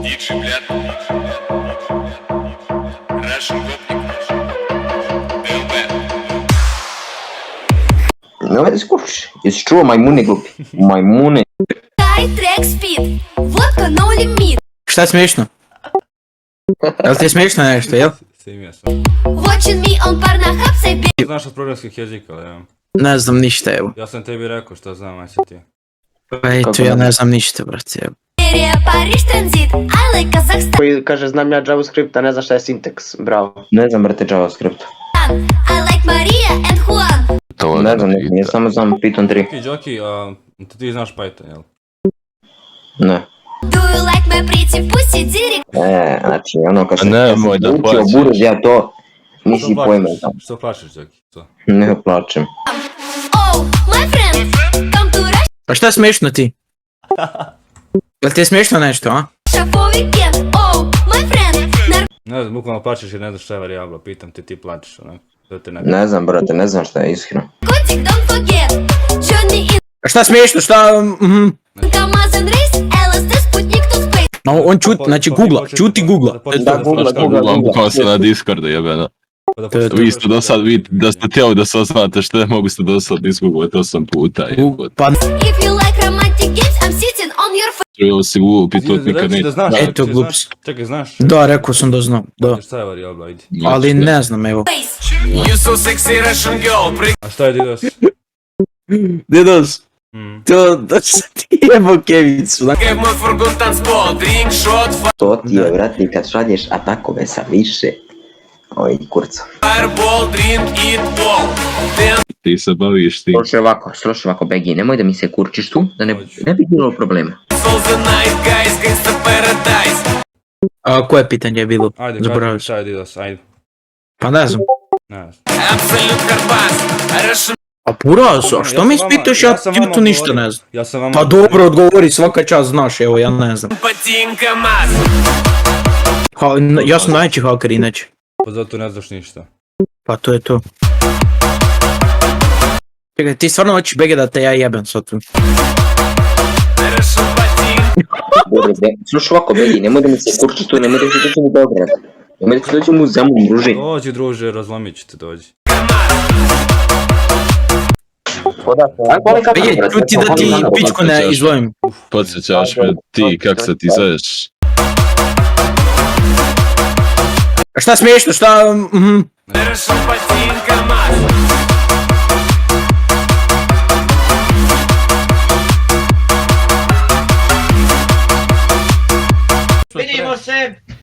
Диджей, блядь. Russian гопник. ДЛБ. Ну, это скучно. It's true, маймуны глупи. Маймуны. Трек спид. Водка no limit. Šta smiješno? Jel ti je smiješno nešto, jel? Sve mjesto. Watching me on Pornhub say bitch. Znaš od programskih jezika, ali ja. Ne znam ništa, evo. Ja sam tebi rekao što znam, aj si ti. Pa eto, ja ne znam ništa, brate, evo. Paris transit. I like Kazakhstan. Koji kaže znam ja JavaScript, a ne zna šta je syntax, bravo. Ne znam, brate, JavaScript. I like Maria and Juan. Ne znam, ja samo znam Python 3. Joki, Joki, ti znaš Python, jel? Ne. Do you like my pretty pussy direct? Znači, ono kad sam Nemoj da učio plaćaš. buruz, ja to nisi Što pojma plačeš? tam. Što plačeš, Joki? Što? Ne plačem. Oh, my friend. Come to Pa šta smiješno ti? Jel ti je smiješno nešto, a? Russia for weekend. Oh, my friend. Ne znam, bukvalno plačeš jer ne znaš šta je varijabla, pitam te, ti plačeš, onak. To te ne... Ne znam, brate, ne znam šta je iskreno. Narcotic, don't forget. Journey in A šta smiješno, šta... Kamaz and race. LSD, Sputnik to space. No, on čuti, znači googla, čuti googla. Da, googla. Bukvalno se na Discordu jebeno. Vi ste do sad, vi da ste htjeli da saznate što je, mogu ste do sad izgooglati 8 puta. Jebot. Pa, If you like romantic games, I'm sitting on your face. Trebalo si glup i to nikad Reci da neće. znaš, Eto, Joki, glups. znaš. Čekaj, znaš? da, rekao sam da znam, da. Šta je varijabla, ajde. Ali ne znam, evo. A šta je DDoS? Didos, Mm. to da se ti jebo kevicu, znači. To ti je, brate, kad šalješ atakove sa više. Oj, kurca. Ti se baviš ti. Slušaj ovako, Begi, nemoj da mi se kurčiš tu, da ne bi bilo problema. A koje pitanje je bilo? Ajde, Zaboravio kaži sam. šta je DDoS, ajde. Pa ne znam. Ne znam. A purazo, a što mi sam ispitaš, vama- ja sam ti vama tu ništa odgovorio. ne znam. Ja sam vama... Pa dobro, odgovori, svaka čast znaš, evo, ja ne znam. Ja sam najveći haker inače. Pa zato ne znaš ništa. Pa to je to. Čekaj, ti stvarno hoćeš Bege da te ja jebem sad tu. Slušaj ovako, Begi, nemoj da mi se kurčiš tu, nemoj da se dođem u Beograd. Nemoj da se dođem u Zemun, druži. Dođi, druže, razlomit ću te, dođi. Bege, čuti da ti pičku ne izvojim. Podsjećaš me ti kak se ti zoveš. A šta smiješno, šta... Vidimo se!